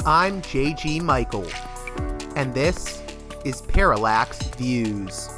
I'm J.G. Michael, and this is Parallax Views.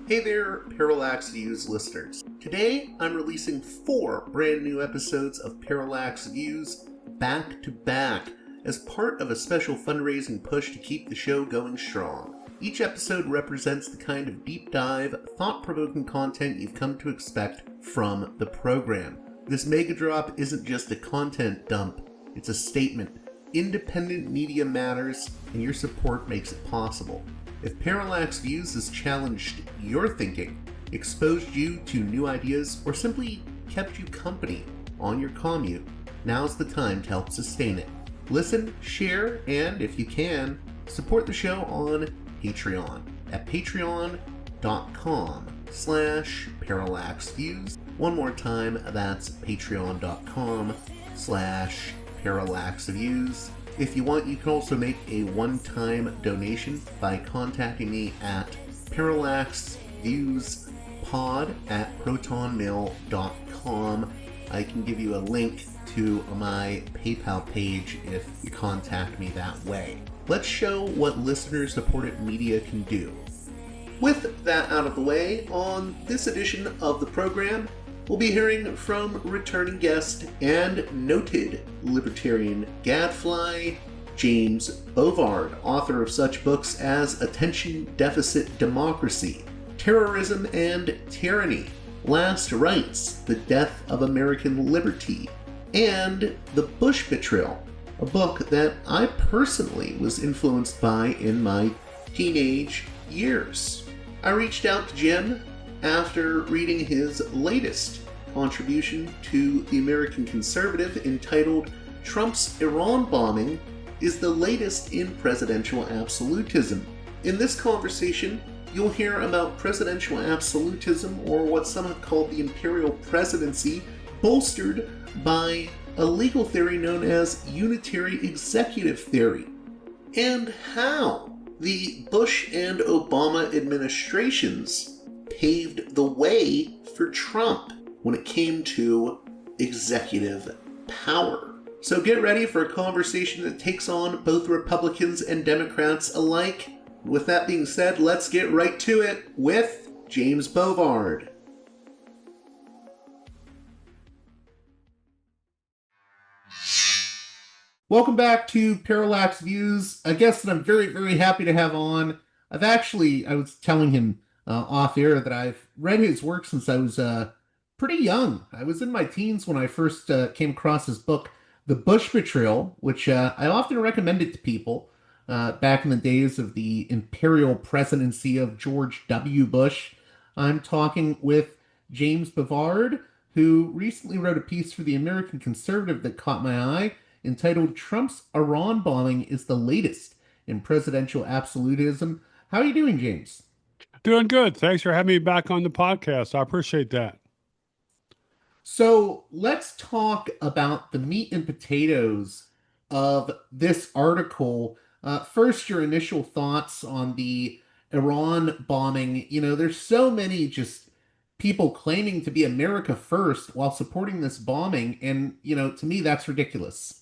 Hey there, Parallax Views listeners. Today, I'm releasing 4 brand new episodes of Parallax Views back to back as part of a special fundraising push to keep the show going strong. Each episode represents the kind of deep dive, thought-provoking content you've come to expect from the program. This mega drop isn't just a content dump, it's a statement. Independent media matters, and your support makes it possible. If Parallax Views has challenged your thinking, exposed you to new ideas, or simply kept you company on your commute, now's the time to help sustain it. Listen, share, and if you can, support the show on Patreon at patreon.com/parallaxviews. One more time, that's patreon.com/parallaxviews. If you want, you can also make a one-time donation by contacting me at parallaxviewspod@protonmail.com. I can give you a link to my PayPal page if you contact me that way. Let's show what listener-supported media can do. With that out of the way, on this edition of the program, we'll be hearing from returning guest and noted libertarian gadfly, James Bovard, author of such books as Attention Deficit Democracy, Terrorism and Tyranny, Last Rites, The Death of American Liberty, and The Bush Betrayal, a book that I personally was influenced by in my teenage years. I reached out to Jim after reading his latest contribution to the American Conservative entitled Trump's Iran Bombing is the Latest in Presidential Absolutism. In this conversation, you'll hear about presidential absolutism, or what some have called the Imperial Presidency, bolstered by a legal theory known as unitary executive theory, and how the Bush and Obama administrations paved the way for Trump when it came to executive power. So get ready for a conversation that takes on both Republicans and Democrats alike. With that being said, let's get right to it with James Bovard. Welcome back to Parallax Views, a guest that I'm very, very happy to have on. I was telling him off air that I've read his work since I was pretty young. I was in my teens when I first came across his book, The Bush Betrayal, which I often recommended to people back in the days of the Imperial Presidency of George W. Bush. I'm talking with James Bovard, who recently wrote a piece for the American Conservative that caught my eye, entitled Trump's Iran Bombing is the Latest in Presidential Absolutism. How are you doing, James? Doing good. Thanks for having me back on the podcast. I appreciate that. So let's talk about the meat and potatoes of this article. First, your initial thoughts on the Iran bombing. You know, there's so many just people claiming to be America first while supporting this bombing. And, you know, to me, that's ridiculous.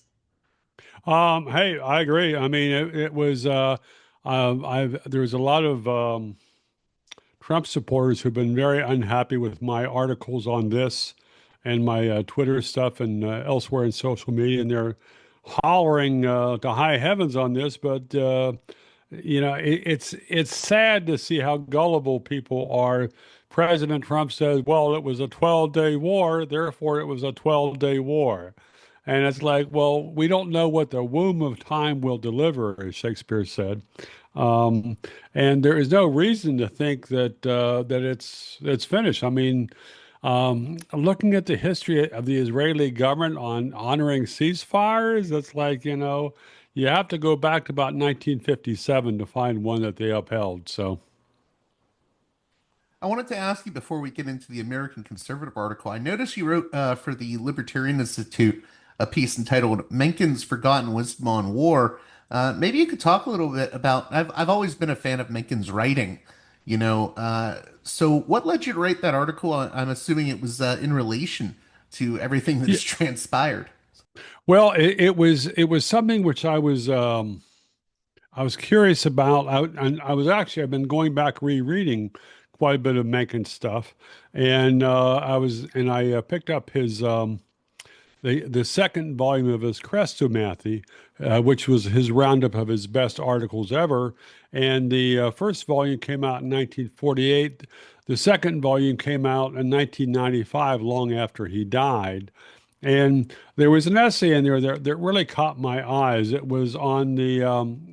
Hey, I agree. I mean, it was, there was a lot of Trump supporters who've been very unhappy with my articles on this and my Twitter stuff and elsewhere in social media, and they're hollering to high heavens on this. But it's sad to see how gullible people are. President Trump says, "Well, it was a 12-day war, therefore it was a 12-day war." And it's like, well, we don't know what the womb of time will deliver, as Shakespeare said. Um, and there is no reason to think that it's finished. I mean, looking at the history of the Israeli government on honoring ceasefires, it's like, you have to go back to about 1957 to find one that they upheld. So. I wanted to ask you before we get into the American Conservative article. I noticed you wrote for the Libertarian Institute a piece entitled Mencken's Forgotten Wisdom on War. Maybe you could talk a little bit about, I've always been a fan of Mencken's writing, so what led you to write that article? I'm assuming it was in relation to everything that Yeah. has transpired. Well, it was something which I was curious about. And I was actually I've been going back rereading quite a bit of Mencken stuff, and I picked up his the second volume of his Crestomathy, which was his roundup of his best articles ever. And the first volume came out in 1948. The second volume came out in 1995, long after he died. And there was an essay in there that really caught my eyes. It was on the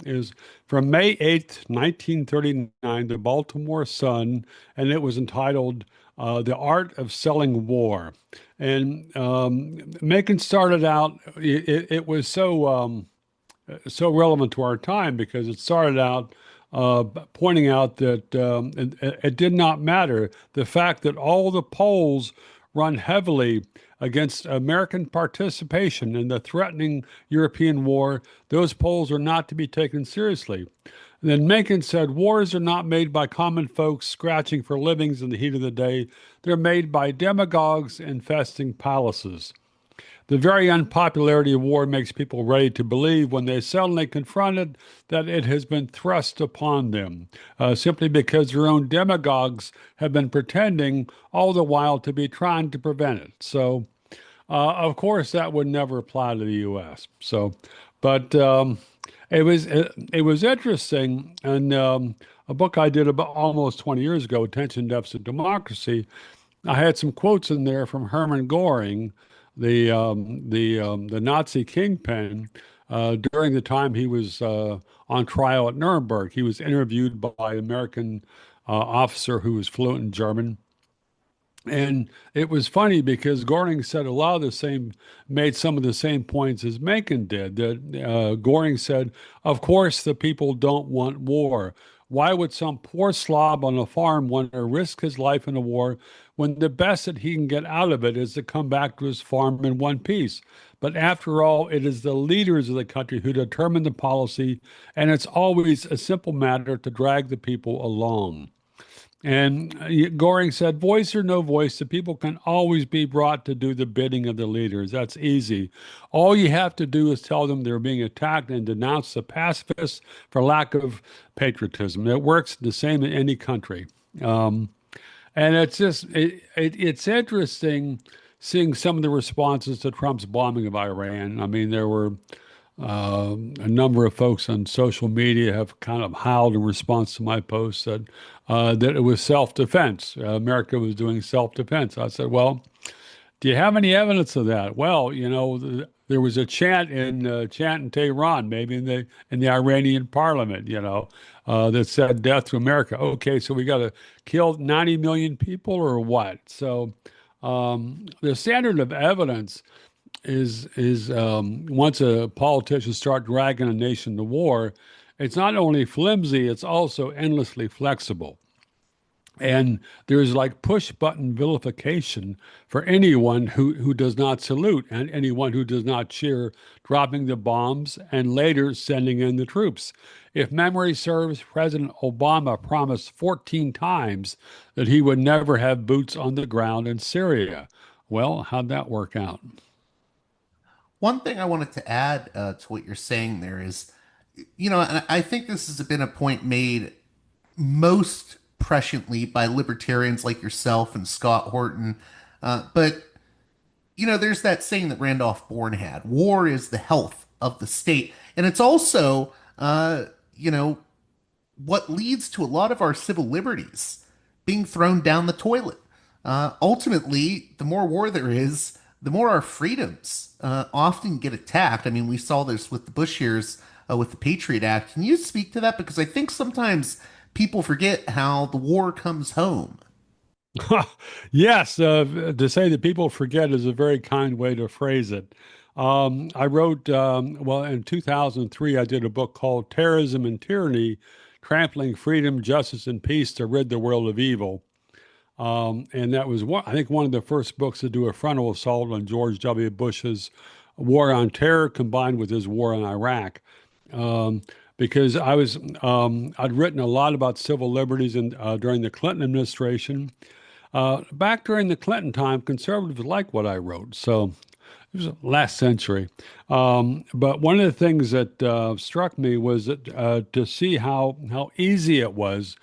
is from May 8th, 1939, the Baltimore Sun, and it was entitled "The Art of Selling War." And Macon started out. It was so relevant to our time because it started out pointing out that it did not matter. The fact that all the polls run heavily against American participation in the threatening European war, those polls are not to be taken seriously. Then Mencken said, wars are not made by common folks scratching for livings in the heat of the day. They're made by demagogues infesting palaces. The very unpopularity of war makes people ready to believe when they suddenly confronted that it has been thrust upon them, simply because their own demagogues have been pretending all the while to be trying to prevent it. So, of course, that would never apply to the U.S. So, but it was interesting, and a book I did about almost 20 years ago, Attention Deficit Democracy. I had some quotes in there from Hermann Goring, the Nazi kingpin, during the time he was on trial at Nuremberg. He was interviewed by an American officer who was fluent in German. And it was funny because Goring said a lot of the same, made some of the same points as Mencken did. That Goring said, of course, the people don't want war. Why would some poor slob on a farm want to risk his life in a war when the best that he can get out of it is to come back to his farm in one piece? But after all, it is the leaders of the country who determine the policy, and it's always a simple matter to drag the people along. And Goring said, voice or no voice, the people can always be brought to do the bidding of the leaders. That's easy. All you have to do is tell them they're being attacked and denounce the pacifists for lack of patriotism. It works the same in any country. Um, and it's interesting seeing some of the responses to Trump's bombing of Iran. I mean, there were a number of folks on social media have kind of howled in response to my post that it was self-defense. America was doing self-defense. I said, well, do you have any evidence of that? Well, there was a chant in Tehran, maybe in the Iranian parliament, that said "Death to America." Okay, so we got to kill 90 million people or what? So the standard of evidence is once a politician start dragging a nation to war, it's not only flimsy, it's also endlessly flexible. And there's like push button vilification for anyone who does not salute and anyone who does not cheer dropping the bombs and later sending in the troops. If memory serves, President Obama promised 14 times that he would never have boots on the ground in Syria. Well, how'd that work out? One thing I wanted to add to what you're saying there is, and I think this has been a point made most presciently by libertarians like yourself and Scott Horton. But, there's that saying that Randolph Bourne had: war is the health of the state. And it's also, you know, what leads to a lot of our civil liberties being thrown down the toilet. Ultimately, the more war there is, the more our freedoms often get attacked. I mean, we saw this with the Bush years with the Patriot Act. Can you speak to that? Because I think sometimes people forget how the war comes home. Yes, to say that people forget is a very kind way to phrase it. I wrote, well, in 2003, I did a book called Terrorism and Tyranny, Trampling Freedom, Justice, and Peace to Rid the World of Evil. And that was, I think, one of the first books to do a frontal assault on George W. Bush's war on terror combined with his war in Iraq. Um, because I'd written a lot about civil liberties during the Clinton administration. Back during the Clinton time, conservatives liked what I wrote. So it was last century. But one of the things that struck me was that, to see how easy it was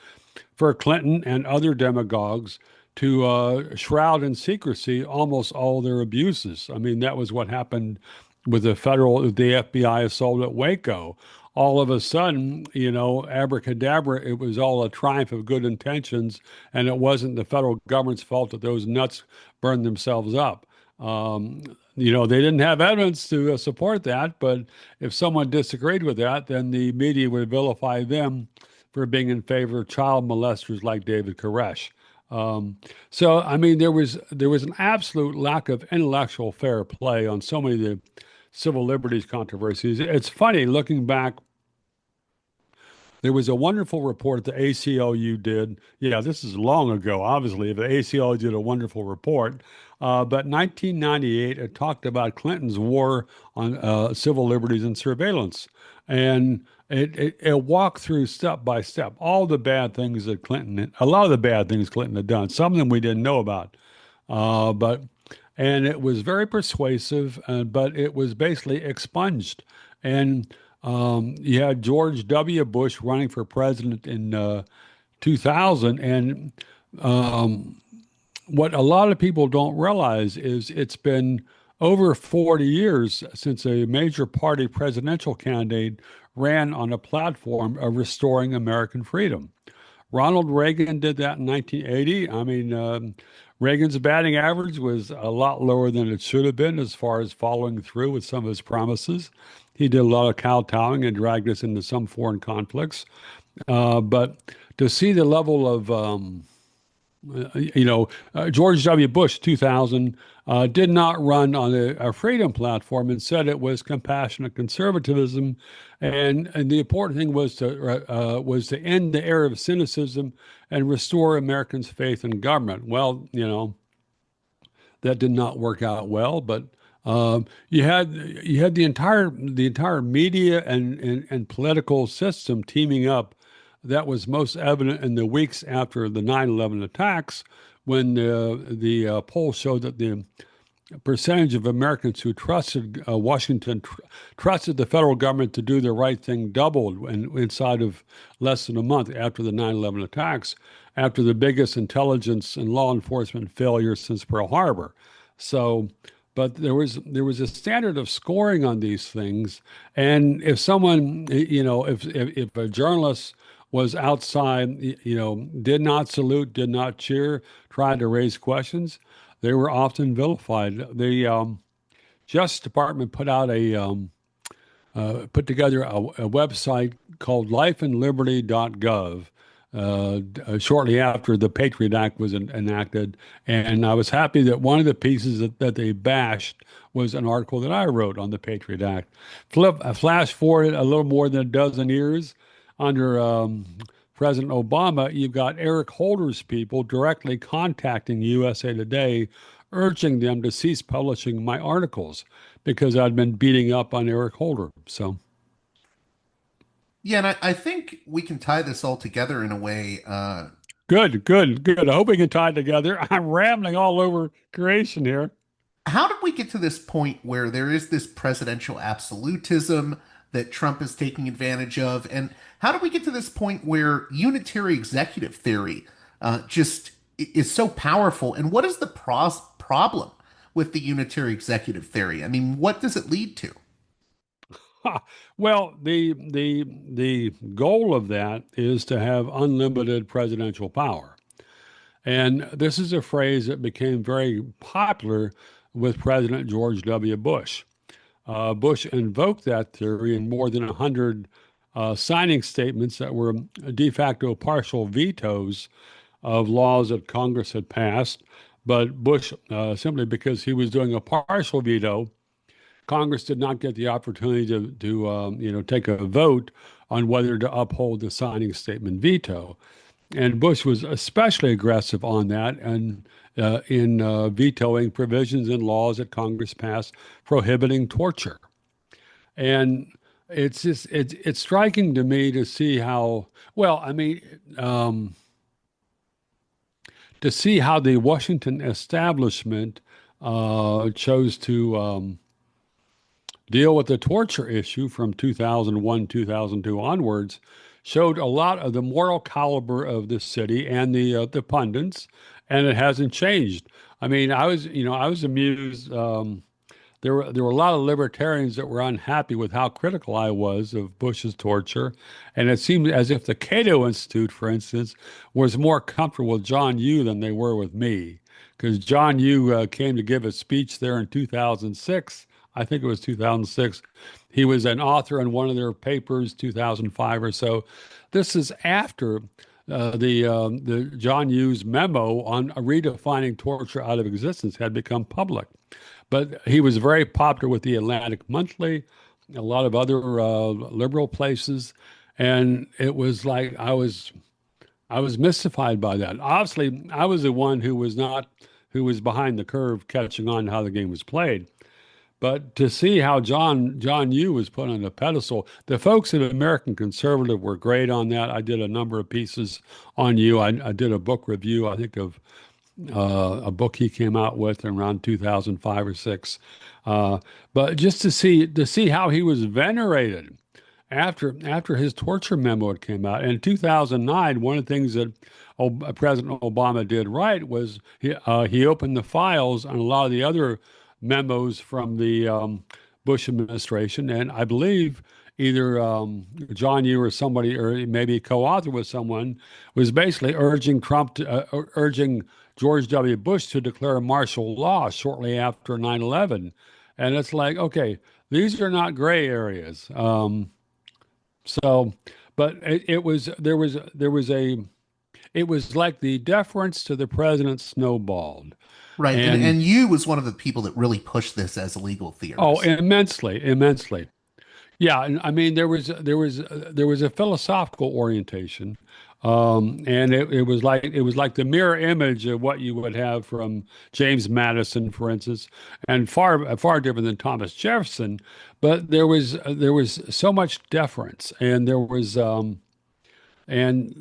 for Clinton and other demagogues to shroud in secrecy almost all their abuses. I mean, that was what happened with the FBI assault at Waco. All of a sudden, abracadabra, it was all a triumph of good intentions, and it wasn't the federal government's fault that those nuts burned themselves up. They didn't have evidence to support that, but if someone disagreed with that, then the media would vilify them for being in favor of child molesters like David Koresh. So, I mean, there was an absolute lack of intellectual fair play on so many of the civil liberties controversies. It's funny looking back. There was a wonderful report the ACLU did. Yeah, this is long ago, obviously. The ACLU did a wonderful report. But 1998, it talked about Clinton's war on civil liberties and surveillance. And it walked through step by step all the bad things that a lot of the bad things Clinton had done. Some of them we didn't know about. But and it was very persuasive, but it was basically expunged. And you had George W. Bush running for president in 2000, and what a lot of people don't realize is it's been over 40 years since a major party presidential candidate ran on a platform of restoring American freedom. Ronald Reagan did that in 1980. I mean, Reagan's batting average was a lot lower than it should have been as far as following through with some of his promises. He did a lot of kowtowing and dragged us into some foreign conflicts. But to see the level of George W. Bush, 2000, did not run on a freedom platform and said it was compassionate conservatism, and the important thing was to end the era of cynicism and restore Americans' faith in government. Well, that did not work out well, but you had the entire media and political system teaming up. That was most evident in the weeks after the 9/11 attacks, when the polls showed that the percentage of Americans who trusted Washington, trusted the federal government to do the right thing doubled inside of less than a month after the 9/11 attacks, after the biggest intelligence and law enforcement failure since Pearl Harbor. So, but there was a standard of scoring on these things, and if someone, if a journalist was outside, did not salute, did not cheer, tried to raise questions, they were often vilified. The Justice Department put together a website called lifeandliberty.gov shortly after the Patriot Act was enacted. And I was happy that one of the pieces that they bashed was an article that I wrote on the Patriot Act. Flash forward a little more than a dozen years under President Obama, you've got Eric Holder's people directly contacting USA Today, urging them to cease publishing my articles because I'd been beating up on Eric Holder. So, Yeah, and I think we can tie this all together in a way. good, good, good. I hope we can tie it together. I'm rambling all over creation here. How did we get to this point where there is this presidential absolutism that Trump is taking advantage of? And how did we get to this point where unitary executive theory just is so powerful? And what is the problem with the unitary executive theory? I mean, what does it lead to? Well, the goal of that is to have unlimited presidential power. And this is a phrase that became very popular with President George W. Bush. Bush invoked that theory in more than 100 signing statements that were de facto partial vetoes of laws that Congress had passed. But Bush, simply because he was doing a partial veto, Congress did not get the opportunity to take a vote on whether to uphold the signing statement veto. And Bush was especially aggressive on that and in vetoing provisions in laws that Congress passed prohibiting torture. And it's striking to me to see how well, I mean, to see how the Washington establishment chose to deal with the torture issue from 2001, 2002 onwards showed a lot of the moral caliber of the city and the pundits, and it hasn't changed. I mean, I was amused. There were a lot of libertarians that were unhappy with how critical I was of Bush's torture, and it seemed as if the Cato Institute, for instance, was more comfortable with John Yoo than they were with me, because John Yoo came to give a speech there in 2006. I think it was 2006. He was an author in one of their papers, 2005 or so. This is after the John Hughes memo on redefining torture out of existence had become public. But he was very popular with the Atlantic Monthly, a lot of other liberal places, and it was like I was mystified by that. Obviously, I was the one who was behind the curve, catching on to how the game was played. But to see how John Yoo was put on a pedestal, the folks at American Conservative were great on that. I did a number of pieces on Yoo. I did a book review, I think, of a book he came out with around 2005 or six. Uh, but just to see how he was venerated after his torture memo had came out in 2009, one of the things that President Obama did right was he opened the files on a lot of the other memos from the Bush administration, and I believe either John Yoo or somebody, or maybe co-author with someone, was basically urging George W. Bush to declare martial law shortly after 9/11. And it's like, okay, these are not gray areas. So, but there was it was like the deference to the president snowballed. Right. And And you was one of the people that really pushed this as a legal oh, theorist. immensely, immensely. Yeah, and I mean there was a philosophical orientation, and it was like the mirror image of what you would have from James Madison, for instance, and far different than Thomas Jefferson. But there was so much deference, and there was and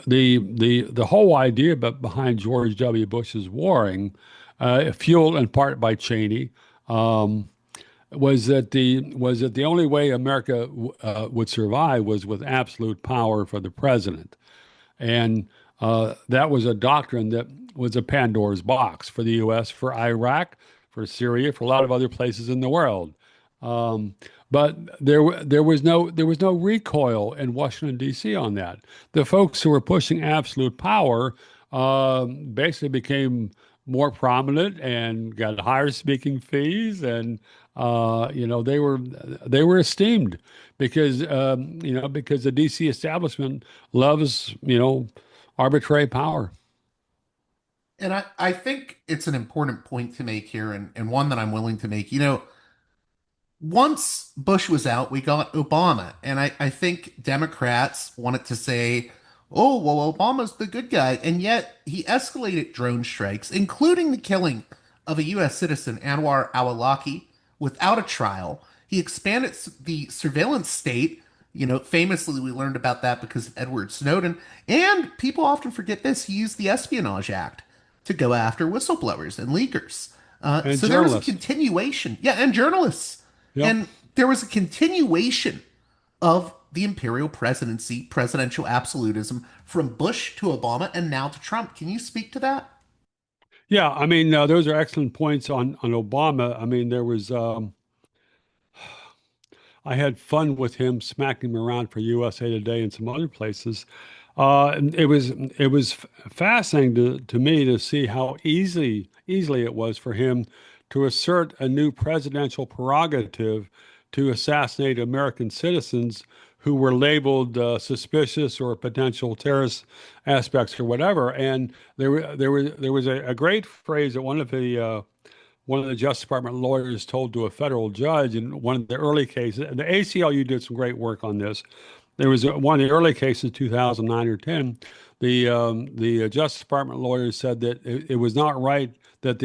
the whole idea behind George W. Bush's warring, fueled in part by Cheney. Um, was that the only way America would survive was with absolute power for the president, and that was a doctrine that was a Pandora's box for the U.S., for Iraq, for Syria, for a lot of other places in the world. Um, but there was no recoil in Washington D.C. on that. The folks who were pushing absolute power basically became more prominent and got higher speaking fees, and they were esteemed because because the D.C. establishment loves arbitrary power. And I think it's an important point to make here, and one that I'm willing to make. You know, once Bush was out, we got Obama. And I think Democrats wanted to say, oh, well, Obama's the good guy. And yet he escalated drone strikes, including the killing of a U.S. citizen, Anwar al Awlaki, without a trial. He expanded the surveillance state. You know, famously, we learned about that because of Edward Snowden. And people often forget this. He used the Espionage Act to go after whistleblowers and leakers. And So there was a journalists. continuation. Yeah, and journalists. Yep. And there was a continuation of the imperial presidency, presidential absolutism from Bush to Obama and now to Trump. Can you speak to that? Yeah, I mean, those are excellent points on Obama. I mean, I had fun with him, smacking him around for USA Today and some other places. And it was fascinating to me to see how easily it was for him to assert a new presidential prerogative to assassinate American citizens who were labeled suspicious or potential terrorist aspects or whatever. And there was a great phrase that one of the Justice Department lawyers told to a federal judge in one of the early cases. The ACLU did some great work on this. There was one of the early cases, 2009 or 10. The Justice Department lawyers said that it was not right that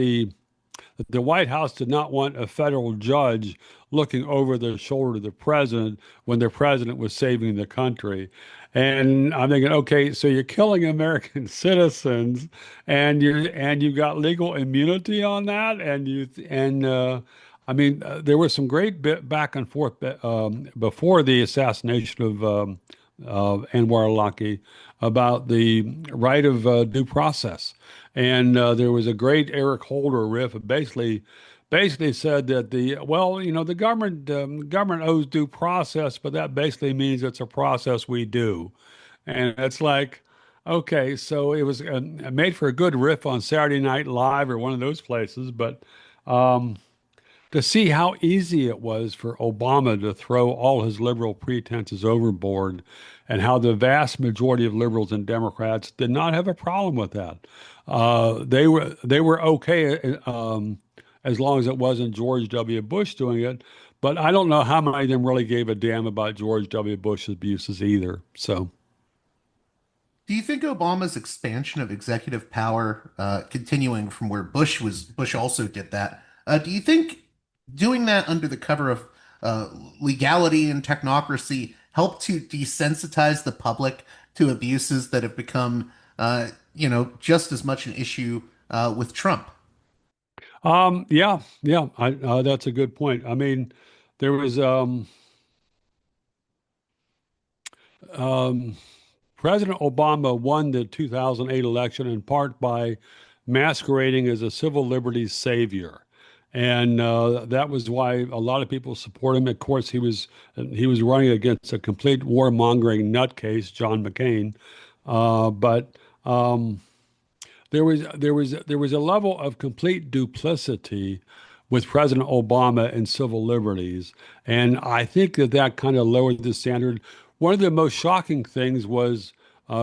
that the White House did not want a federal judge looking over the shoulder of the president when the president was saving the country. And I'm thinking, okay, so you're killing American citizens, and you got legal immunity on that, I mean, there was some great bit back and forth before the assassination of Anwar al Awlaki about the right of due process, and there was a great Eric Holder riff, basically said that the government owes due process, but that basically means it's a process we do. And it's like, okay, so it was made for a good riff on Saturday Night Live or one of those places, but um, to see how easy it was for Obama to throw all his liberal pretenses overboard, and how the vast majority of liberals and Democrats did not have a problem with that. They were okay as long as it wasn't George W. Bush doing it. But I don't know how many of them really gave a damn about George W. Bush's abuses either. So. Do you think Obama's expansion of executive power, continuing from where Bush also did that, do you think doing that under the cover of uh, legality and technocracy helped to desensitize the public to abuses that have become, just as much an issue with Trump? Yeah, yeah, that's a good point. I mean, there was um, President Obama won the 2008 election in part by masquerading as a civil liberties savior. And that was why a lot of people support him. Of course, he was running against a complete warmongering nutcase, John McCain. But there was a level of complete duplicity with President Obama and civil liberties, and I think that kind of lowered the standard. One of the most shocking things was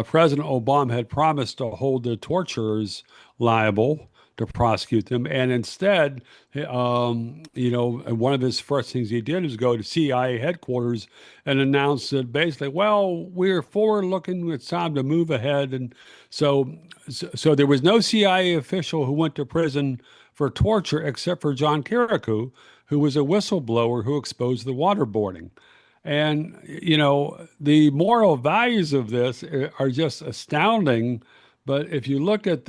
President Obama had promised to hold the torturers liable to prosecute them, and instead, one of his first things he did was go to CIA headquarters and announce that basically, well, we're forward looking, it's time to move ahead, and so there was no CIA official who went to prison for torture except for John Carrico, who was a whistleblower who exposed the waterboarding. And, the moral values of this are just astounding. But if you look at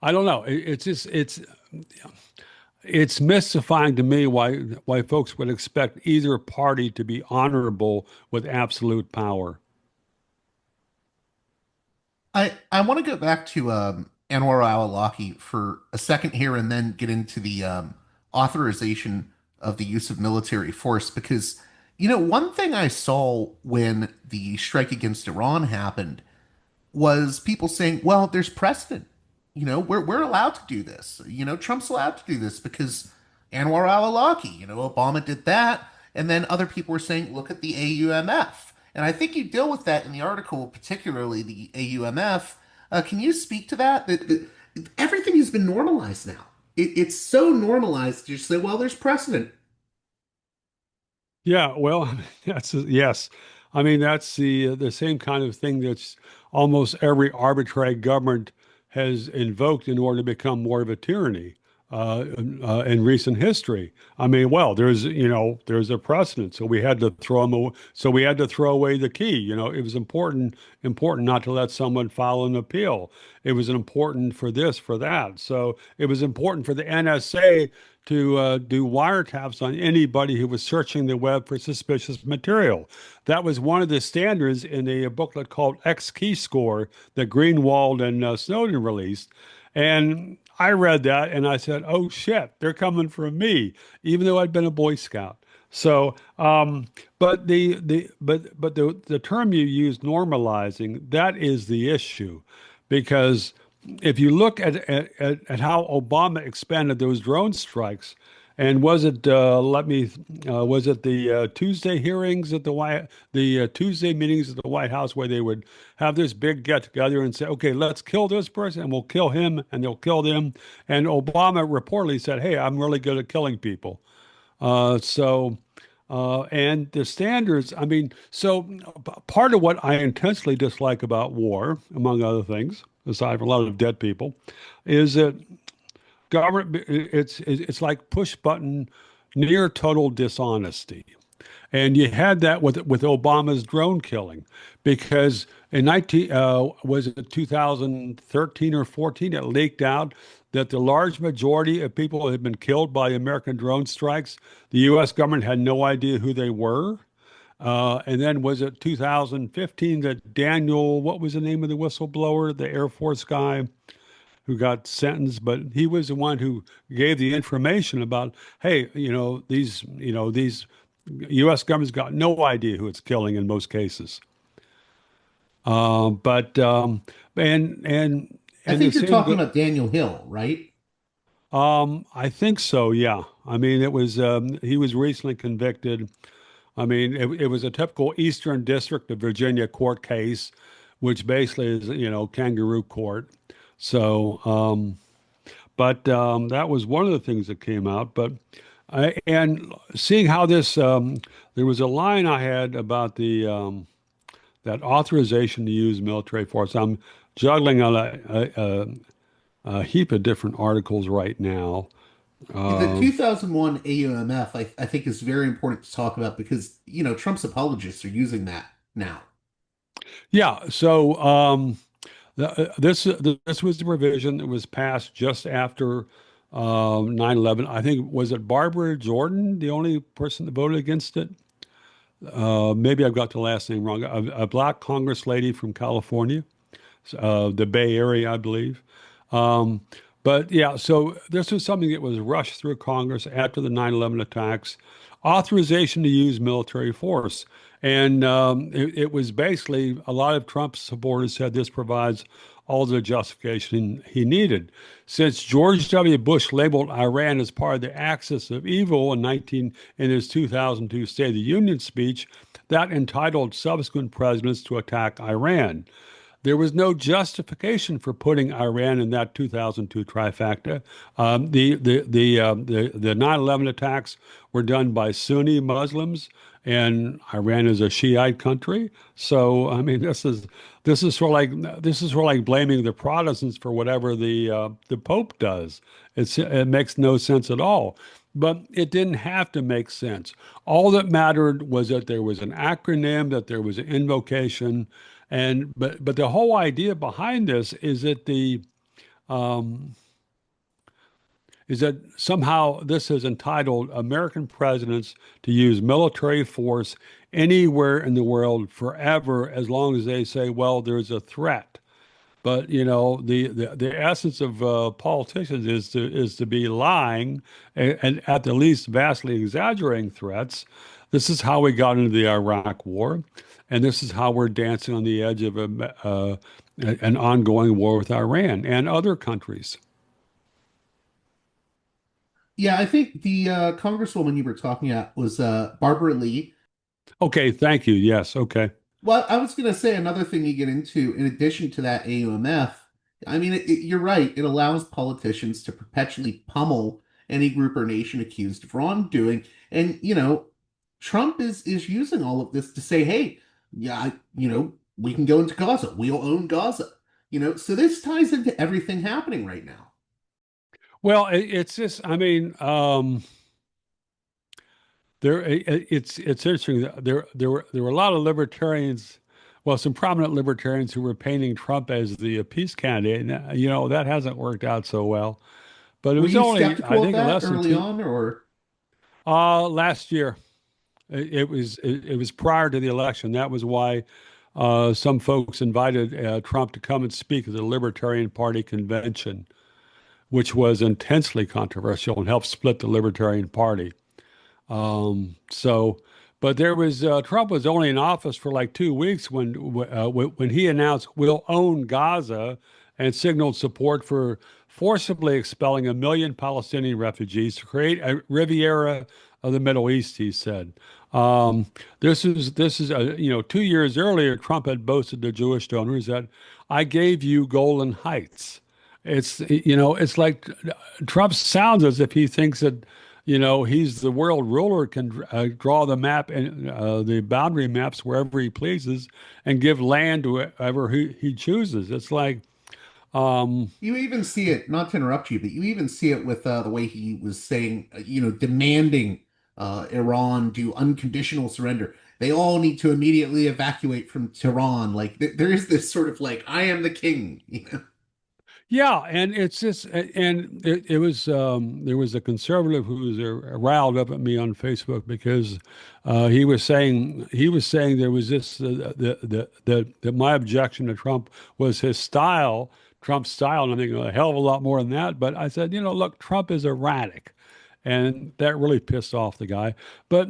I don't know, it's mystifying to me why folks would expect either party to be honorable with absolute power. I want to go back to Anwar al Awlaki for a second here and then get into the authorization of the use of military force because, one thing I saw when the strike against Iran happened was people saying, well, there's precedent. We're allowed to do this. Trump's allowed to do this because Anwar al Awlaki, Obama did that. And then other people were saying, look at the AUMF. And I think you deal with that in the article, particularly the AUMF. Can you speak to that? That everything has been normalized now. It's so normalized. You just say, well, there's precedent. Yeah, well, yes. I mean, that's the same kind of thing that's almost every arbitrary government has invoked in order to become more of a tyranny in recent history. I mean, well, there's a precedent, so we had to throw them away, so we had to throw away the key. It was important not to let someone file an appeal. It was important for this, for that. So it was important for the NSA to do wiretaps on anybody who was searching the web for suspicious material. That was one of the standards in a booklet called X Key Score that Greenwald and Snowden released. And I read that and I said, "Oh shit, they're coming for me," even though I'd been a Boy Scout. So, but the term you used, normalizing, that is the issue, because if you look at how Obama expanded those drone strikes, and was it the Tuesday hearings at the Tuesday meetings at the White House where they would have this big get together and say, okay, let's kill this person and we'll kill him and they'll kill them. And Obama reportedly said, hey, I'm really good at killing people. And the standards, I mean, part of what I intensely dislike about war, among other things, aside from a lot of dead people, is that government it's like push button near total dishonesty. And you had that with Obama's drone killing, because in 19 was it 2013 or 14, it leaked out that the large majority of people who had been killed by American drone strikes, the U.S. government had no idea who they were. And then was it 2015 that Daniel, what was the name of the whistleblower, the Air Force guy who got sentenced, but he was the one who gave the information about, hey, these U.S. government's got no idea who it's killing in most cases. But and I and the think you're same talking go about Daniel Hill, right? I think so, yeah. I mean, it was he was recently convicted. I mean, it was a typical Eastern District of Virginia court case, which basically is, kangaroo court. So, but that was one of the things that came out. But and seeing how this, there was a line I had about the that authorization to use military force. I'm juggling on a heap of different articles right now. The Uh, 2001 AUMF, I think, is very important to talk about because, Trump's apologists are using that now. yeah, so this was the revision that was passed just after 9/11. I think, was it Barbara Jordan, the only person that voted against it? Maybe I've got the last name wrong. A black Congress lady from California, the Bay Area, I believe. Um, but yeah, so this was something that was rushed through Congress after the 9/11 attacks, authorization to use military force. And it was basically, a lot of Trump's supporters said this provides all the justification he needed. Since George W. Bush labeled Iran as part of the axis of evil in his 2002 State of the Union speech, that entitled subsequent presidents to attack Iran. There was no justification for putting Iran in that 2002 trifecta. The 9/11 attacks were done by Sunni Muslims, and Iran is a Shiite country. So I mean, this is sort of like blaming the Protestants for whatever the Pope does. It makes no sense at all. But it didn't have to make sense. All that mattered was that there was an acronym, that there was an invocation, and but the whole idea behind this um, is that somehow this is entitled American presidents to use military force anywhere in the world forever, as long as they say, well, there's a threat. But the essence of politicians is to be lying and at the least vastly exaggerating threats. This is how we got into the Iraq War, and this is how we're dancing on the edge of an ongoing war with Iran and other countries. Yeah, I think the congresswoman you were talking at was Barbara Lee. Okay, thank you. Yes, okay. Well, I was going to say another thing you get into, in addition to that AUMF, I mean, you're right. It allows politicians to perpetually pummel any group or nation accused of wrongdoing. And, Trump is using all of this to say, hey, yeah, we can go into Gaza. We'll own Gaza. So this ties into everything happening right now. Well, it's just, I mean, it's interesting. There were a lot of libertarians, well, some prominent libertarians who were painting Trump as the peace candidate, and that hasn't worked out so well. But it Were was you only, I skeptical of think, that less than early two on, or last year. It was prior to the election. That was why some folks invited Trump to come and speak at the Libertarian Party convention, which was intensely controversial and helped split the Libertarian Party. So, but there was Trump was only in office for like 2 weeks when he announced we'll own Gaza and signaled support for forcibly expelling 1 million Palestinian refugees to create a Riviera of the Middle East. He said, this is 2 years earlier, Trump had boasted to Jewish donors that I gave you Golan Heights. It's like Trump sounds as if he thinks that, he's the world ruler, can draw the map and the boundary maps wherever he pleases and give land to whoever he chooses. It's like, You even see it, not to interrupt you, but you even see it with the way he was saying, demanding Iran do unconditional surrender. They all need to immediately evacuate from Tehran. Like there is this sort of like, I am the king. Yeah, and it's just, and it was there was a conservative who was riled up at me on Facebook because he was saying there was this that my objection to Trump was his style, Trump's style, and I'm thinking a hell of a lot more than that. But I said, look, Trump is erratic, and that really pissed off the guy. But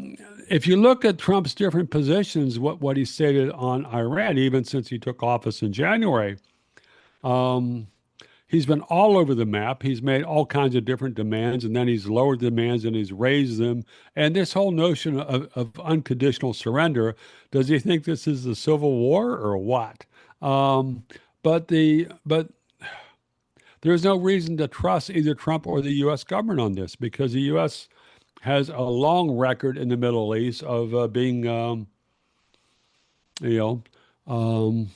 if you look at Trump's different positions, what he stated on Iran, even since he took office in January. Um, He's been all over the map. He's made all kinds of different demands, and then he's lowered demands and he's raised them. And this whole notion of unconditional surrender, does he think this is the Civil War or what? Um, but there's no reason to trust either Trump or the U.S. government on this because the U.S. has a long record in the Middle East of being, you know, um,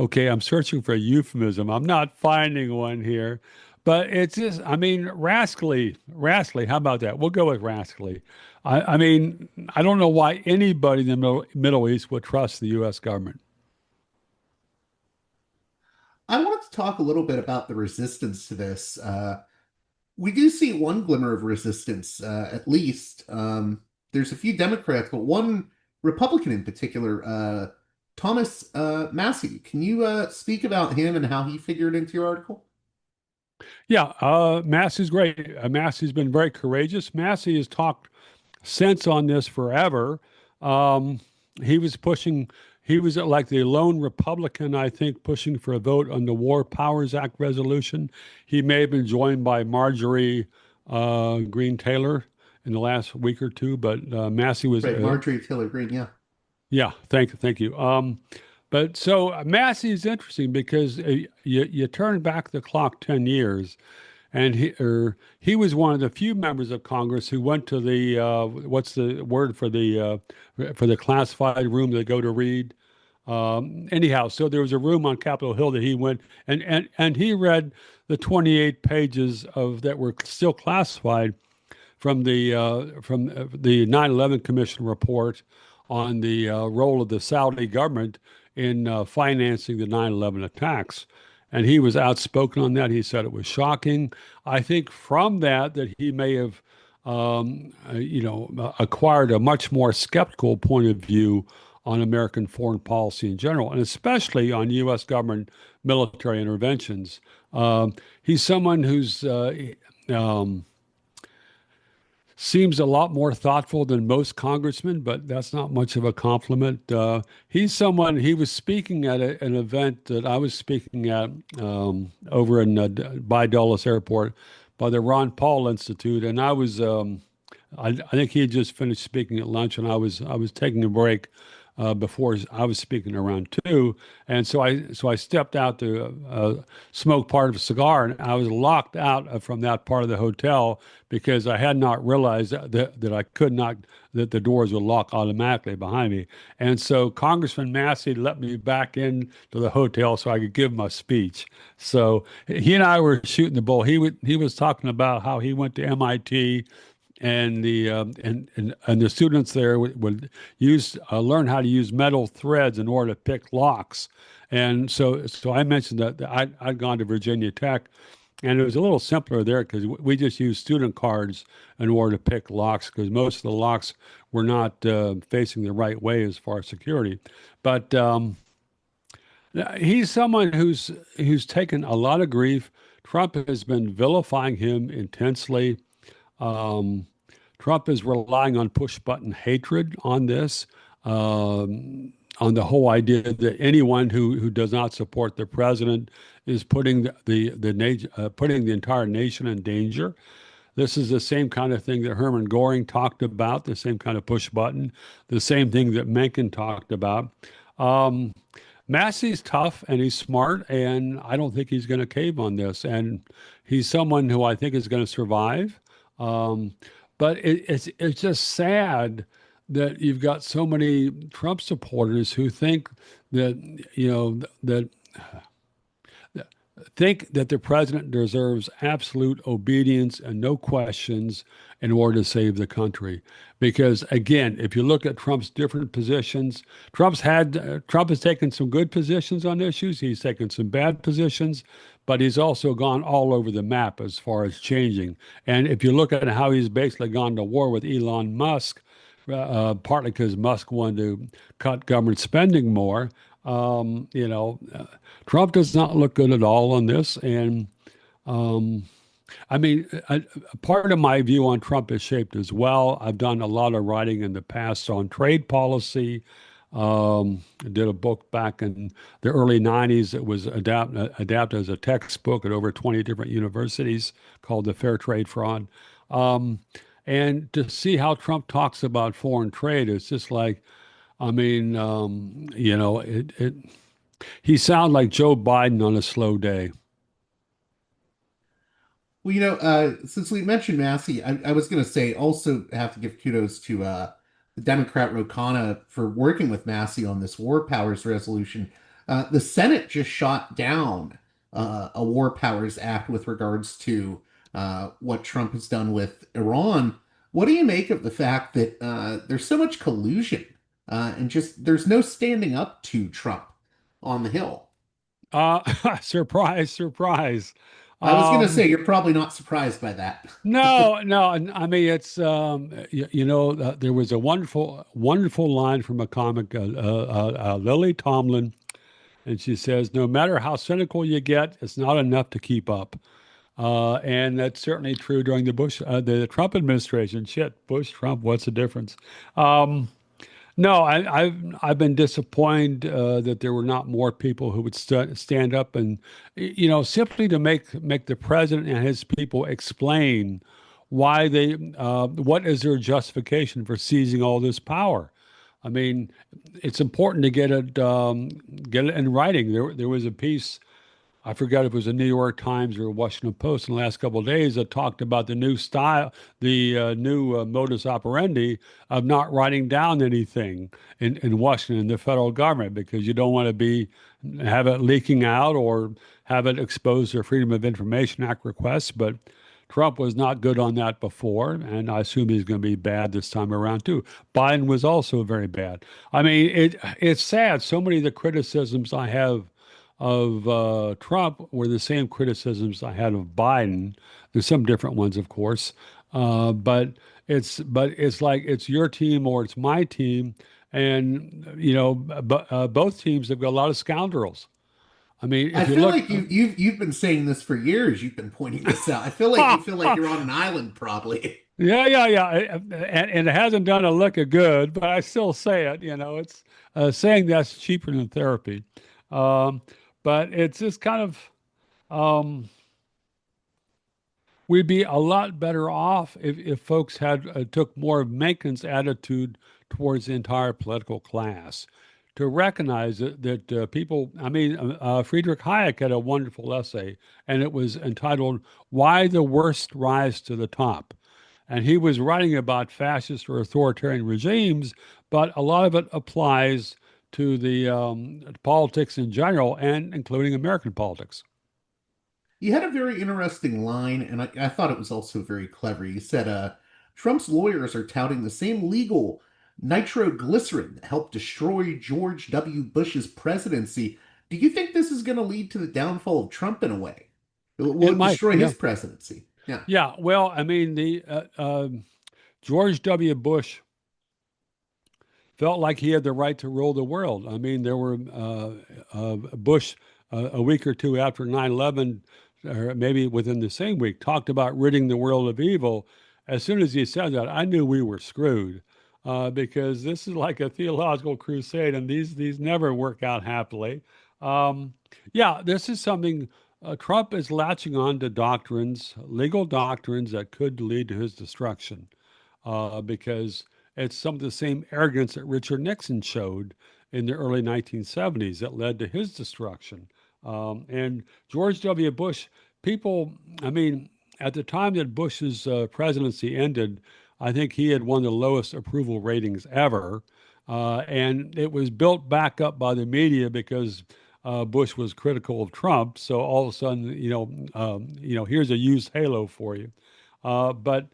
okay, I'm searching for a euphemism. I'm not finding one here, but it's just, I mean, rascally. How about that? We'll go with rascally. I mean, I don't know why anybody in the Middle East would trust the U.S. government. I wanted to talk a little bit about the resistance to this. We do see one glimmer of resistance, at least. There's a few Democrats, but one Republican in particular, Thomas Massey. Can you speak about him and how he figured into your article? Yeah, Massey's great. Massey's been very courageous. Massey has talked sense on this forever. Um, he was pushing, he was like the lone Republican, I think, pushing for a vote on the War Powers Act resolution. He may have been joined by Marjorie Green Taylor in the last week or two, but Massey was, Right, Marjorie Taylor Greene. Yeah. yeah, thank you. But so Massey is interesting because you turn back the clock 10 years and he was one of the few members of Congress who went to the what's the word for the classified room they go to read. Anyhow, so there was a room on Capitol Hill that he went and he read the 28 pages of that were still classified from the 9/11 Commission report on the role of the Saudi government in financing the 9/11 attacks. And he was outspoken on that. He said it was shocking. I think from that he may have, acquired a much more skeptical point of view on American foreign policy in general, and especially on U.S. government military interventions. He's someone who's um, seems a lot more thoughtful than most congressmen, but that's not much of a compliment. He's someone, he was speaking at an event that I was speaking at over in by Dulles Airport by the Ron Paul Institute. And I think he had just finished speaking at lunch and I was taking a break before I was speaking around two, and so I stepped out to smoke part of a cigar, and I was locked out from that part of the hotel because I had not realized that I could not that the doors would lock automatically behind me, and so Congressman Massey let me back in to the hotel so I could give my speech. So he and I were shooting the bull. He was talking about how he went to MIT and the students there would use learn how to use metal threads in order to pick locks. And so I mentioned that I'd gone to Virginia Tech, and it was a little simpler there because we just used student cards in order to pick locks because most of the locks were not facing the right way as far as security. But he's someone who's taken a lot of grief. Trump has been vilifying him intensely. Um, Trump is relying on push button hatred on this, on the whole idea that anyone who does not support the president is putting putting the entire nation in danger. This is the same kind of thing that Herman Goring talked about, the same kind of push button, the same thing that Mencken talked about. Um, Massey's tough and he's smart, and I don't think he's going to cave on this. And he's someone who I think is going to survive. Um, but it's just sad that you've got so many Trump supporters who think that that think that the president deserves absolute obedience and no questions in order to save the country. Because again, if you look at Trump's different positions, Trump has taken some good positions on issues. He's taken some bad positions, but he's also gone all over the map as far as changing. And if you look at how he's basically gone to war with Elon Musk, partly because Musk wanted to cut government spending more. Trump does not look good at all on this. And um, I mean, part of my view on Trump is shaped as well. I've done a lot of writing in the past on trade policy. I did a book back in the early 90s that was adapted as a textbook at over 20 different universities called The Fair Trade Fraud. Um, and to see how Trump talks about foreign trade, it's just like, I mean, he sounds like Joe Biden on a slow day. Well, since we mentioned Massey, I was going to say also have to give kudos to the Democrat Ro Khanna for working with Massey on this war powers resolution. The Senate just shot down a war powers act with regards to what Trump has done with Iran. What do you make of the fact that there's so much collusion and just there's no standing up to Trump on the Hill? Surprise, surprise. I was going to Um, say you're probably not surprised by that. no, no. I mean, it's there was a wonderful, wonderful line from a comic, Lily Tomlin, and she says, "No matter how cynical you get, it's not enough to keep up." And that's certainly true during the Trump administration. Shit, Bush, Trump, what's the difference? Um, No, I've been disappointed that there were not more people who would stand up and, simply to make the president and his people explain why what is their justification for seizing all this power. I mean, it's important to get it in writing. There was a piece, I forgot if it was the New York Times or Washington Post in the last couple of days that talked about the new style, the new modus operandi of not writing down anything in Washington, the federal government, because you don't want to have it leaking out or have it exposed to Freedom of Information Act requests. But Trump was not good on that before, and I assume he's going to be bad this time around too. Biden was also very bad. I mean, it's sad. So many of the criticisms I have of Trump were the same criticisms I had of Biden. There's some different ones, of course, but it's like it's your team or it's my team, and both teams have got a lot of scoundrels. I mean, I if you feel look, like you've been saying this for years. You've been pointing this out. I feel like you feel like you're on an island, probably. yeah, yeah, yeah, and it hasn't done a lick of good, but I still say it. It's saying that's cheaper than therapy, um, but it's just kind of. Um, We'd be a lot better off if folks had took more of Mencken's attitude towards the entire political class to recognize that people, I mean, Friedrich Hayek had a wonderful essay, and it was entitled "Why the Worst Rise to the Top." And he was writing about fascist or authoritarian regimes, but a lot of it applies to the politics in general, and including American politics. You had a very interesting line, and I thought it was also very clever. You said, Trump's lawyers are touting the same legal nitroglycerin that helped destroy George W. Bush's presidency. Do you think this is going to lead to the downfall of Trump in a way? Will It it might, destroy yeah. his presidency? Yeah. Yeah, well, I mean, the George W. Bush felt like he had the right to rule the world. I mean, there were Bush a week or two after 9/11, or maybe within the same week, talked about ridding the world of evil. As soon as he said that, I knew we were screwed because this is like a theological crusade, and these never work out happily. Um, yeah, this is something. Trump is latching on to doctrines, legal doctrines that could lead to his destruction because it's some of the same arrogance that Richard Nixon showed in the early 1970s that led to his destruction. And George W. Bush, people, I mean, at the time that Bush's presidency ended, I think he had one of the lowest approval ratings ever. And it was built back up by the media because Bush was critical of Trump. So all of a sudden, here's a used halo for you. But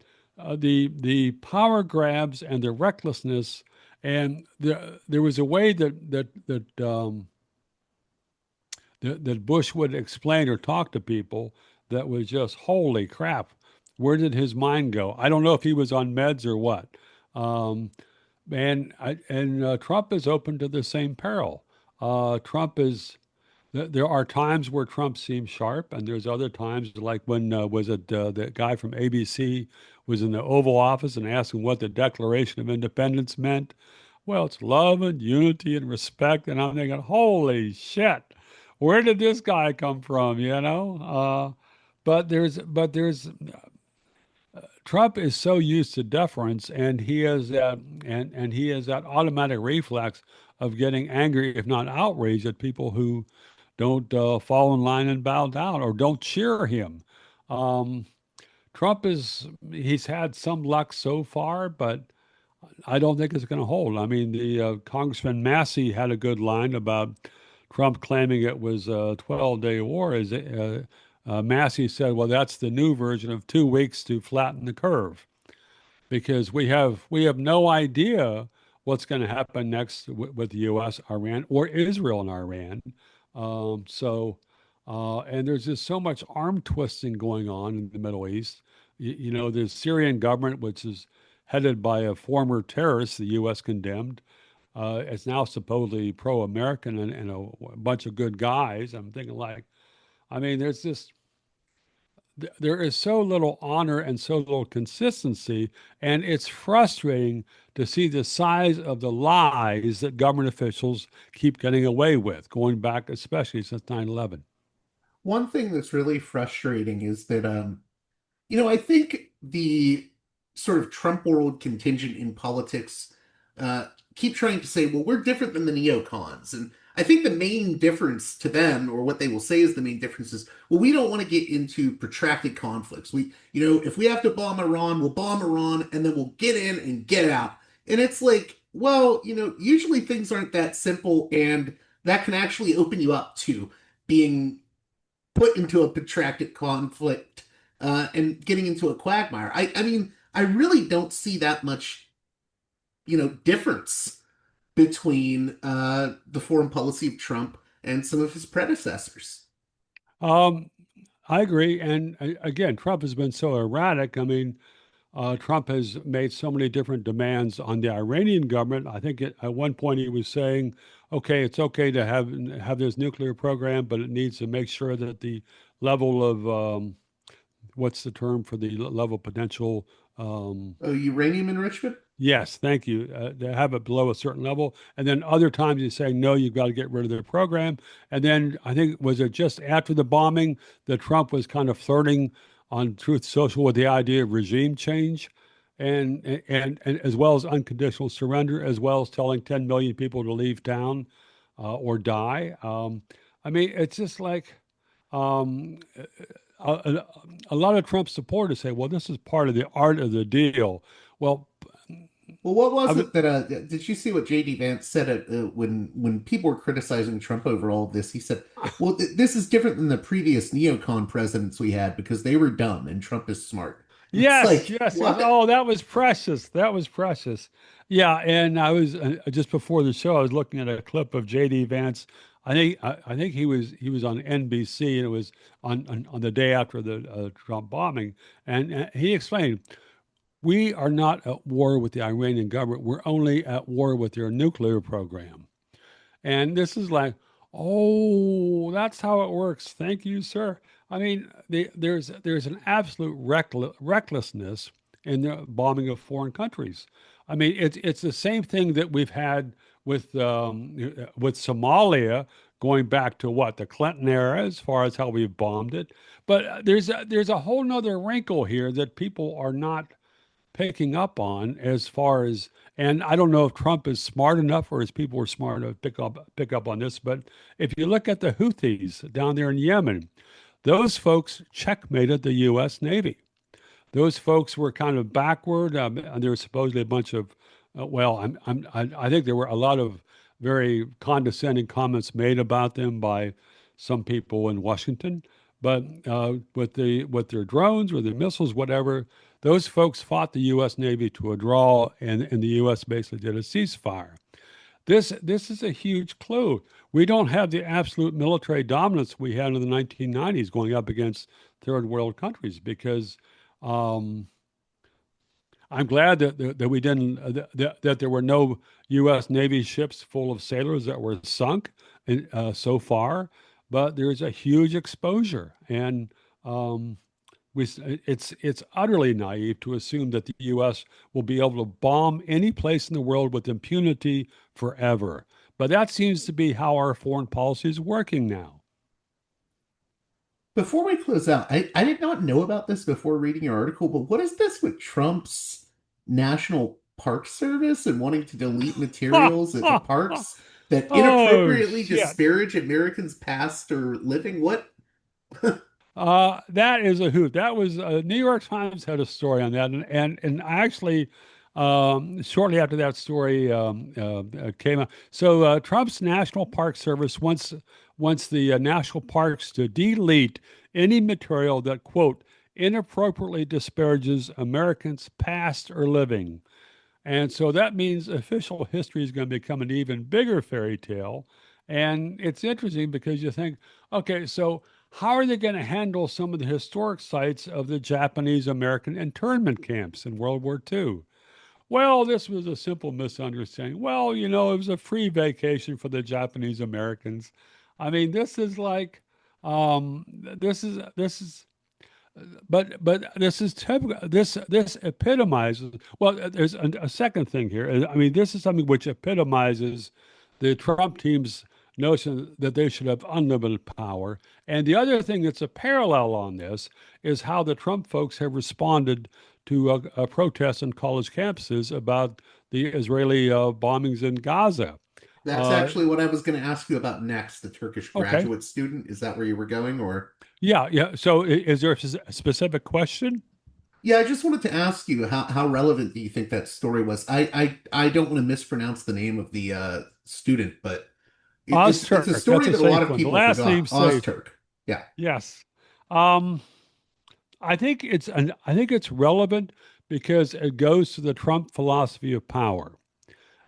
the power grabs and the recklessness, and there was a way that Bush would explain or talk to people that was just holy crap. Where did his mind go? I don't know if he was on meds or what. Um, and Trump is open to the same peril. Trump is. There are times where Trump seems sharp, and there's other times, like when was it the guy from ABC was in the Oval Office and asked him what the Declaration of Independence meant. Well, it's love and unity and respect, and I'm thinking, holy shit, where did this guy come from? But there's Trump is so used to deference, and he has that automatic reflex of getting angry, if not outraged, at people who don't fall in line and bow down or don't cheer him. Um, he's had some luck so far, but I don't think it's going to hold. I mean, the Congressman Massey had a good line about Trump claiming it was a 12-day war. Massey said, well, that's the new version of 2 weeks to flatten the curve because we have no idea what's going to happen next with the U.S., Iran, or Israel and Iran. And there's just so much arm twisting going on in the Middle East. The Syrian government, which is headed by a former terrorist the U.S. condemned, is now supposedly pro-American and a bunch of good guys. I'm thinking like, I mean, there is so little honor and so little consistency, and it's frustrating to see the size of the lies that government officials keep getting away with, going back especially since 9/11. One thing that's really frustrating is that I think the sort of Trump world contingent in politics keep trying to say, well, we're different than the neocons. And I think the main difference to them, or what they will say is the main difference is, well, we don't want to get into protracted conflicts. If we have to bomb Iran, we'll bomb Iran and then we'll get in and get out. And it's like, well, usually things aren't that simple, and that can actually open you up to being put into a protracted conflict and getting into a quagmire. I mean, I really don't see that much, difference between the foreign policy of Trump and some of his predecessors. Um, I agree. And again, Trump has been so erratic. I mean, Trump has made so many different demands on the Iranian government. I think at one point he was saying, okay, it's okay to have this nuclear program, but it needs to make sure that the level of what's the term for the level of potential? Oh, uranium enrichment? Yes, thank you. To have it below a certain level. And then other times he's saying, no, you've got to get rid of the program. And then I think, was it just after the bombing that Trump was kind of flirting on Truth Social with the idea of regime change and as well as unconditional surrender, as well as telling 10 million people to leave town or die. I mean, it's just like um, a lot of Trump supporters say, well, this is part of the art of the deal. Well, Well, what I was would, it that did you see what JD Vance said when people were criticizing Trump over all of this? He said, "Well, this is different than the previous neocon presidents we had because they were dumb and Trump is smart." And it's yes, like, yes, yes. what? Oh, that was precious. That was precious. Yeah, and I was just before the show, I was looking at a clip of J.D. Vance. I think he was on NBC, and it was on the day after the Trump bombing, and he explained, we are not at war with the Iranian government. We're only at war with their nuclear program. And this is like, oh, that's how it works. Thank you, sir. I mean, there's an absolute recklessness in the bombing of foreign countries. I mean, it's the same thing that we've had with Somalia going back to what, the Clinton era, as far as how we've bombed it. But there's a whole nother wrinkle here that people are not picking up on as far as, and I don't know if Trump is smart enough or his people were smart enough to pick up on this, but if you look at the Houthis down there in Yemen, those folks checkmated the U.S. Navy. Those folks were kind of backward. And there was supposedly a bunch of, well, I think there were a lot of very condescending comments made about them by some people in Washington. But with their drones or their missiles, whatever, those folks fought the U.S. Navy to a draw, and the U.S. basically did a ceasefire. This is a huge clue. We don't have the absolute military dominance we had in the 1990s going up against third world countries because um, I'm glad that we didn't that there were no U.S. Navy ships full of sailors that were sunk so far, but there's a huge exposure, and um, it's utterly naive to assume that the U.S. will be able to bomb any place in the world with impunity forever. But that seems to be how our foreign policy is working now. Before we close out, I did not know about this before reading your article, but what is this with Trump's National Park Service and wanting to delete materials at the parks that Oh, inappropriately shit. disparage Americans' past or living? What? That is a hoot. That was New York Times had a story on that, and actually, shortly after that story came out, so Trump's National Park Service wants the national parks to delete any material that quote inappropriately disparages Americans past or living. And so that means official history is going to become an even bigger fairy tale. And it's interesting because you think, okay, so how are they going to handle some of the historic sites of the Japanese American internment camps in World War II? Well, this was a simple misunderstanding. Well, it was a free vacation for the Japanese Americans. I mean, this is like, this is but this is typical. This epitomizes. Well, there's a second thing here. I mean, this is something which epitomizes the Trump team's notion that they should have unlimited power. And the other thing that's a parallel on this is how the Trump folks have responded to a protest on college campuses about the Israeli bombings in Gaza. That's Uh, actually what I was going to ask you about next, the Turkish okay. graduate student. Is that where you were going, or? Yeah, yeah. So is there a specific question? Yeah, I just wanted to ask you how relevant do you think that story was? I don't want to mispronounce the name of the student, but it's a Ozturk. That's story a that a lot safe of one. The people last forgot. name's safe. Ozturk. Yeah. Yes. Um, I think it's relevant because it goes to the Trump philosophy of power.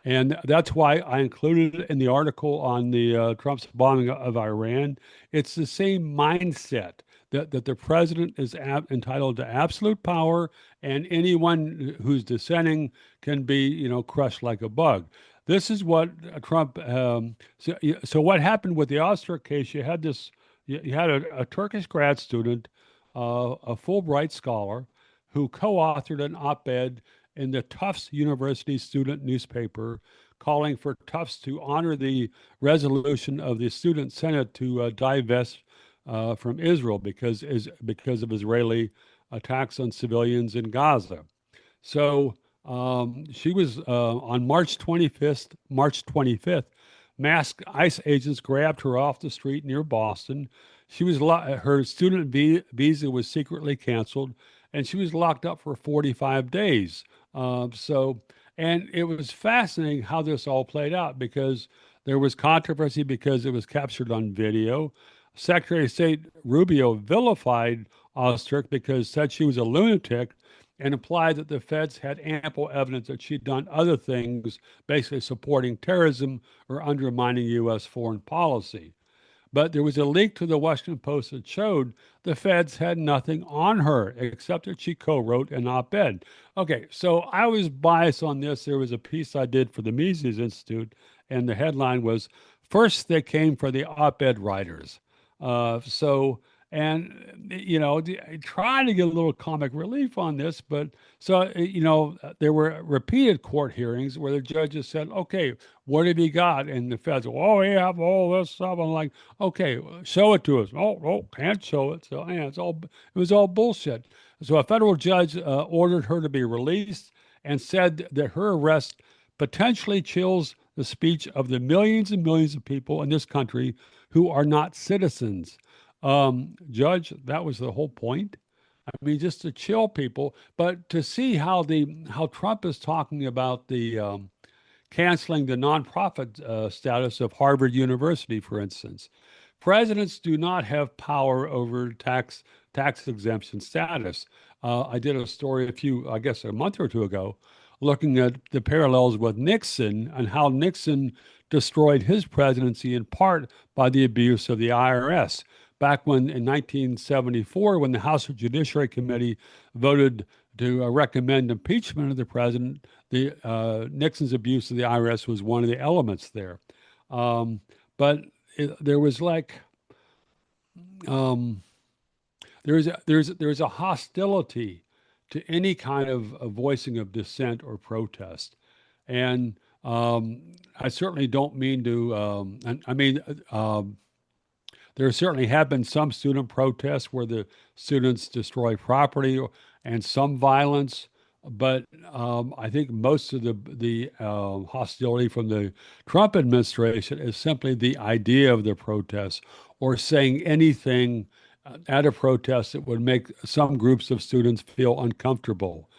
And that's why I included it in the article on the Trump's bombing of Iran. It's the same mindset that the president is entitled to absolute power, and anyone who's dissenting can be, crushed like a bug. This is what Trump. So what happened with the Ozturk case? You had a Turkish grad student, a Fulbright scholar, who co-authored an op-ed in the Tufts University student newspaper calling for Tufts to honor the resolution of the student senate to divest from Israel because of Israeli attacks on civilians in Gaza. So she was on March 25th, masked ICE agents grabbed her off the street near Boston. Her student visa was secretly canceled, and she was locked up for 45 days. And it was fascinating how this all played out because there was controversy because it was captured on video. Secretary of State Rubio vilified Osterk because said she was a lunatic and implied that the feds had ample evidence that she'd done other things, basically supporting terrorism or undermining U.S. foreign policy. But there was a leak to the Washington Post that showed the feds had nothing on her except that she co wrote an op ed. Okay, so I was biased on this. There was a piece I did for the Mises Institute, and the headline was First They Came for the Op Ed Writers. And trying to get a little comic relief on this, but there were repeated court hearings where the judges said, okay, what have you got? And the feds, oh, we have all this stuff. I'm like, okay, show it to us. Oh, no, can't show it. So, yeah, it was all bullshit. So a federal judge ordered her to be released and said that her arrest potentially chills the speech of the millions and millions of people in this country who are not citizens. Judge, that was the whole point. I mean, just to chill people, but to see how Trump is talking about the canceling the nonprofit status of Harvard University, for instance. Presidents do not have power over tax exemption status. I did a story I guess a month or two ago, looking at the parallels with Nixon and how Nixon destroyed his presidency in part by the abuse of the IRS. Back when in 1974, when the House Judiciary Committee voted to recommend impeachment of the president, the Nixon's abuse of the IRS was one of the elements there. But there was like um, there's a hostility to any kind of a voicing of dissent or protest, and I certainly don't mean to. I mean, there certainly have been some student protests where the students destroy property and some violence, but I think most of the hostility from the Trump administration is simply the idea of the protest or saying anything at a protest that would make some groups of students feel uncomfortable.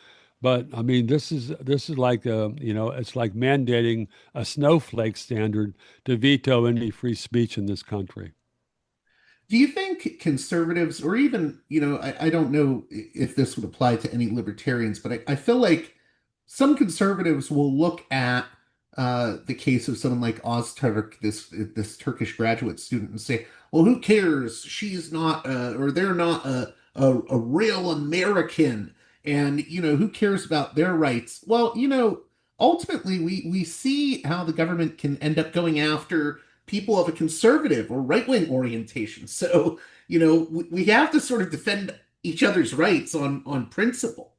But I mean, this is like it's like mandating a snowflake standard to veto any free speech in this country. Do you think conservatives, or even, I don't know if this would apply to any libertarians, but I feel like some conservatives will look at the case of someone like Ozturk, this Turkish graduate student, and say, "Well, who cares? She's not, or they're not a real American, and who cares about their rights?" Well, ultimately, we see how the government can end up going after people of a conservative or right-wing orientation. So, we have to sort of defend each other's rights on principle.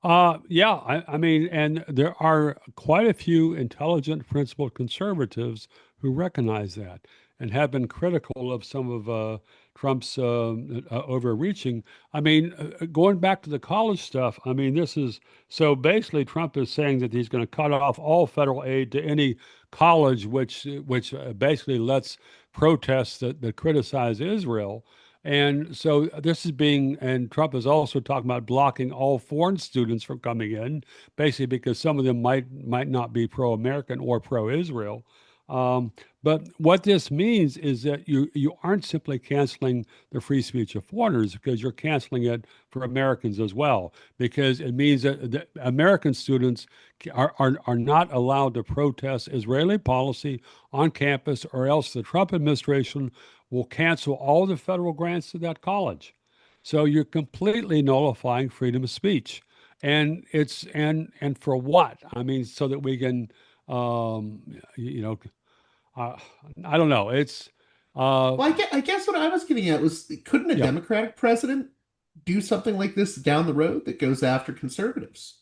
Yeah, I mean, and there are quite a few intelligent, principled conservatives who recognize that and have been critical of some of Trump's overreaching. I mean, going back to the college stuff, I mean, this is so basically Trump is saying that he's going to cut off all federal aid to any college which basically lets protests that criticize Israel. And so this is being, and Trump is also talking about blocking all foreign students from coming in, basically because some of them might not be pro-American or pro-Israel. Um, but what this means is that you aren't simply canceling the free speech of foreigners because you're canceling it for Americans as well, because it means that American students are not allowed to protest Israeli policy on campus, or else the Trump administration will cancel all the federal grants to that college. So you're completely nullifying freedom of speech. And for what? I mean, so that we can, um, you know, uh, I don't know. It's uh, Well, I guess what I was getting at was, couldn't a yeah. Democratic president do something like this down the road that goes after conservatives?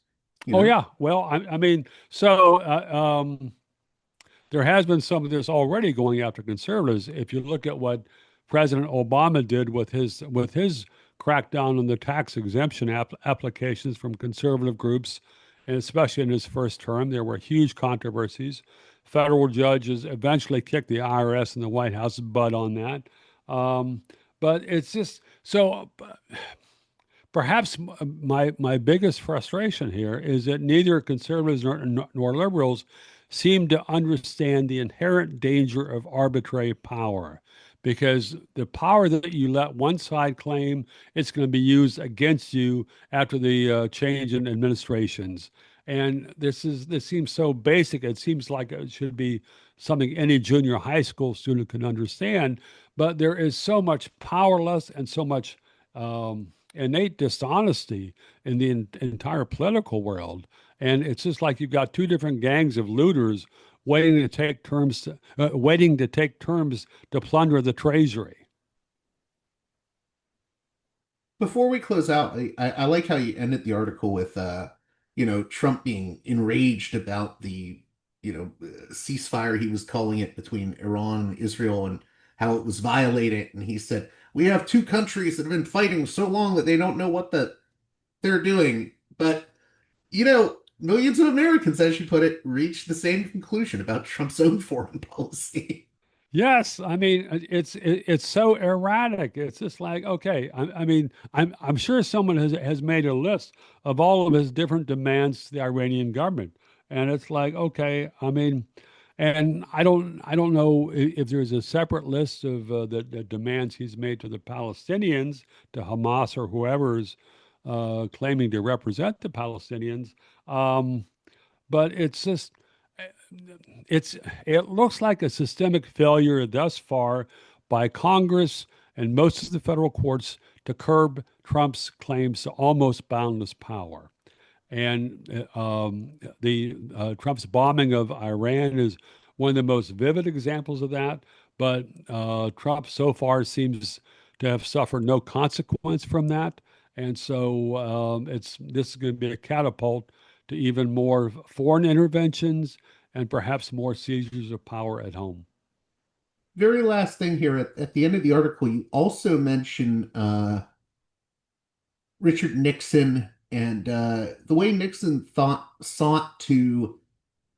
You Oh know? yeah. Well, I mean, so there has been some of this already going after conservatives. If you look at what President Obama did with his crackdown on the tax exemption applications from conservative groups, and especially in his first term, there were huge controversies. Federal judges eventually kicked the IRS and the White House's butt on that. Um, but it's just so. Perhaps my biggest frustration here is that neither conservatives nor liberals seem to understand the inherent danger of arbitrary power, because the power that you let one side claim, it's going to be used against you after the change in administrations. And this seems so basic. It seems like it should be something any junior high school student can understand, but there is so much powerless and so much innate dishonesty in the entire political world. And it's just like you've got two different gangs of looters waiting to take turns to plunder the treasury. Before we close out, I like how you ended the article with, Trump being enraged about the, ceasefire, he was calling it, between Iran and Israel, and how it was violated. And he said, "We have two countries that have been fighting so long that they don't know what they're doing." But, millions of Americans, as you put it, reached the same conclusion about Trump's own foreign policy. Yes, I mean it's so erratic. It's just like okay. I mean I'm sure someone has made a list of all of his different demands to the Iranian government. And it's like, okay, I mean, and I don't know if there's a separate list of the demands he's made to the Palestinians, to Hamas or whoever's claiming to represent the Palestinians. Um, but it's just it's it looks like a systemic failure thus far by Congress and most of the federal courts to curb Trump's claims to almost boundless power. And the Trump's bombing of Iran is one of the most vivid examples of that. But Trump so far seems to have suffered no consequence from that, and so it's this is going to be a catapult to even more foreign interventions and perhaps more seizures of power at home. Very last thing here at the end of the article, you also mention Richard Nixon and the way Nixon thought sought to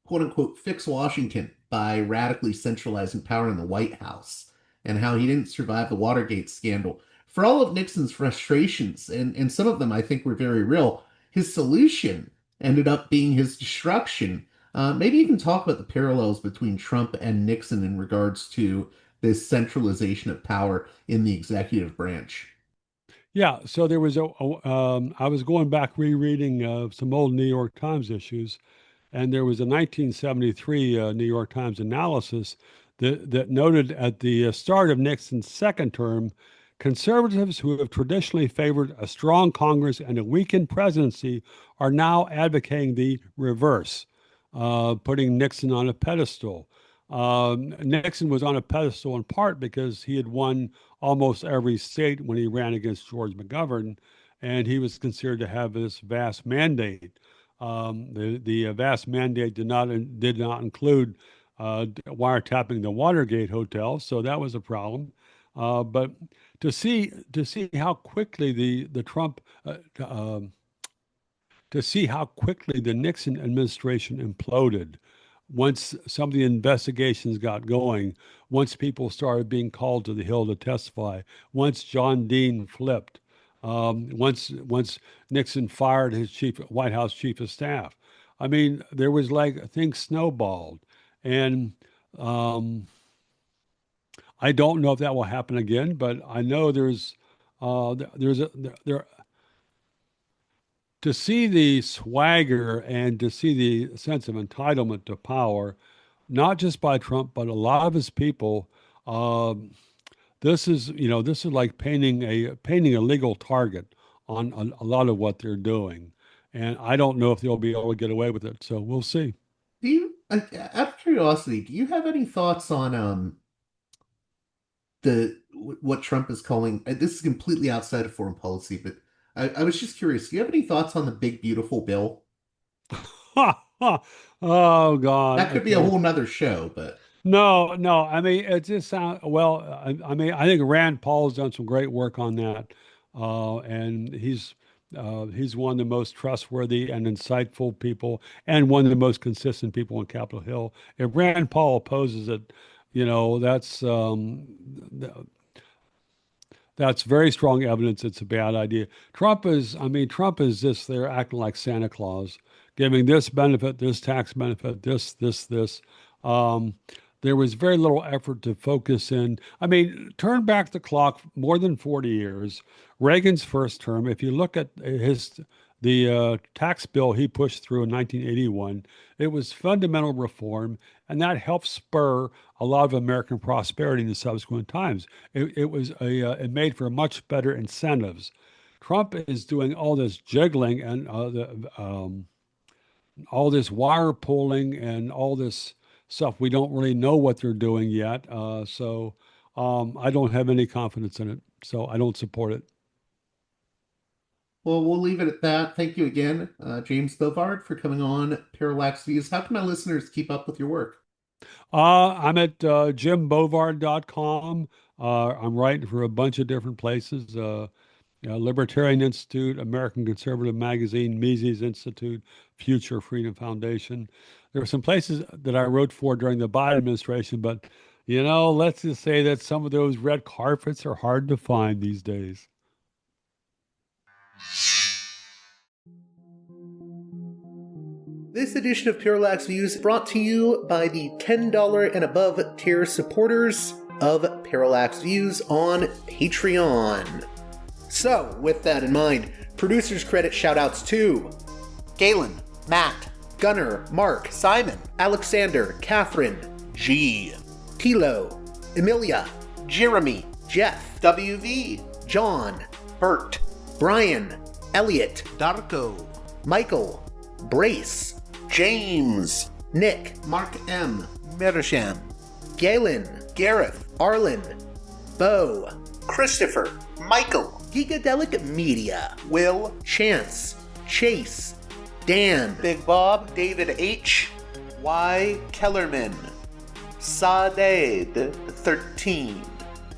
quote unquote fix Washington by radically centralizing power in the White House, and how he didn't survive the Watergate scandal. For all of Nixon's frustrations, and some of them I think were very real, his solution ended up being his destruction. Maybe you can talk about the parallels between Trump and Nixon in regards to this centralization of power in the executive branch. Yeah, so there was I was going back rereading some old New York Times issues, and there was a 1973 New York Times analysis that noted at the start of Nixon's second term, conservatives who have traditionally favored a strong Congress and a weakened presidency are now advocating the reverse, putting Nixon on a pedestal. Nixon was on a pedestal in part because he had won almost every state when he ran against George McGovern, and he was considered to have this vast mandate. The vast mandate did not include wiretapping the Watergate hotel, so that was a problem. But to see how quickly the Trump to see how quickly the Nixon administration imploded once some of the investigations got going, once people started being called to the Hill to testify, once John Dean flipped, once Nixon fired his White House chief of staff. I mean, there was like things snowballed, and um, I don't know if that will happen again, but I know there's a there to see the swagger and to see the sense of entitlement to power, not just by Trump, but a lot of his people. Um, this is like painting a legal target on a lot of what they're doing, and I don't know if they'll be able to get away with it. So we'll see. Do you, out of curiosity, do you have any thoughts on the what Trump is calling? This is completely outside of foreign policy, but I was just curious. Do you have any thoughts on the big beautiful bill? Oh God. That could be a Okay. whole nother show, but No, no. I mean, it just sounds well. I mean, I think Rand Paul's done some great work on that, and he's one of the most trustworthy and insightful people, and one of the most consistent people on Capitol Hill. If Rand Paul opposes it, that's very strong evidence it's a bad idea. Trump is just there acting like Santa Claus, giving this benefit, this tax benefit, this. Um, there was very little effort to focus in. I mean, turn back the clock more than 40 years. Reagan's first term, if you look at the tax bill he pushed through in 1981, it was fundamental reform, and that helped spur a lot of American prosperity in the subsequent times. It made for much better incentives. Trump is doing all this jiggling and all this wire pulling and all this stuff. We don't really know what they're doing yet. So I don't have any confidence in it. So I don't support it. well, we'll leave it at that. Thank you again, James Bovard, for coming on Parallax Views. How can my listeners keep up with your work? I'm at jimbovard.com. I'm writing for a bunch of different places. Libertarian Institute, American Conservative Magazine, Mises Institute, Future Freedom Foundation. There were some places that I wrote for during the Biden administration, but let's just say that some of those red carpets are hard to find these days. This edition of Parallax Views brought to you by the $10 and above tier supporters of Parallax Views on Patreon. So, with that in mind, producers credit shoutouts to Galen, Matt, Gunnar, Mark, Simon, Alexander, Catherine, G, Tilo, Emilia, Jeremy, Jeff, WV, John, Bert, Brian, Elliot, Darko, Michael, Brace, James, Nick, Mark M, Merisham, Galen, Gareth, Arlen, Bo, Christopher, Michael, Gigadelic Media, Will, Chance, Chase, Dan, Big Bob, David H, Y, Kellerman, Saded 13,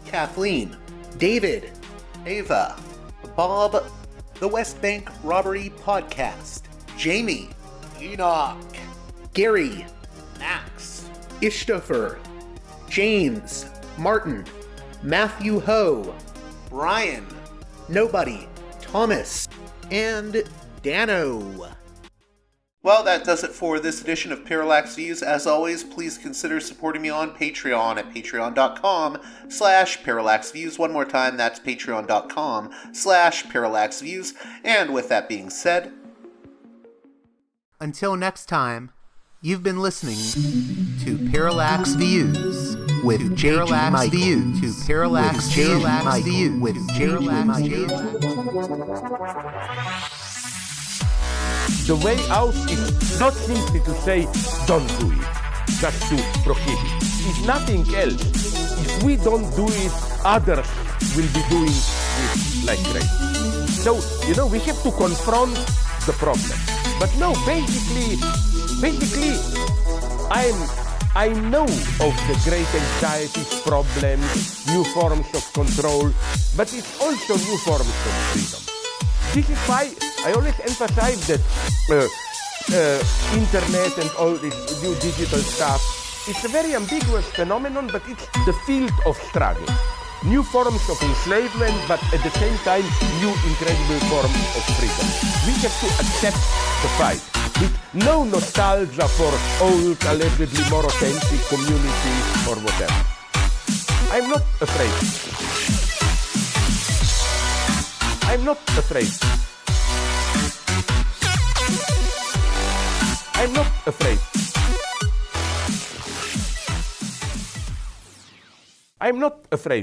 Kathleen, David, Ava, Bob, The West Bank Robbery Podcast, Jamie, Enoch, Gary, Max, Ishtofer, James, Martin, Matthew Ho, Brian, Nobody, Thomas, and Dano. Well, that does it for this edition of Parallax Views. As always, please consider supporting me on Patreon at patreon.com/parallaxviews. One more time, that's patreon.com/parallaxviews. And with that being said, until next time, you've been listening to Parallax Views with Parallax Views to Parallax Views with Parallax Views. The way out is not simply to say, don't do it, just to prohibit. It's nothing else. If we don't do it, others will be doing it like crazy. So, we have to confront the problem. But no, basically, I know of the great anxieties, problems, new forms of control, but it's also new forms of freedom. This is why I always emphasize that internet and all this new digital stuff, it's a very ambiguous phenomenon, but it's the field of struggle. New forms of enslavement, but at the same time, new incredible forms of freedom. We have to accept the fight with no nostalgia for old, allegedly more authentic communities or whatever. I'm not afraid. I'm not afraid. I'm not afraid. I'm not afraid.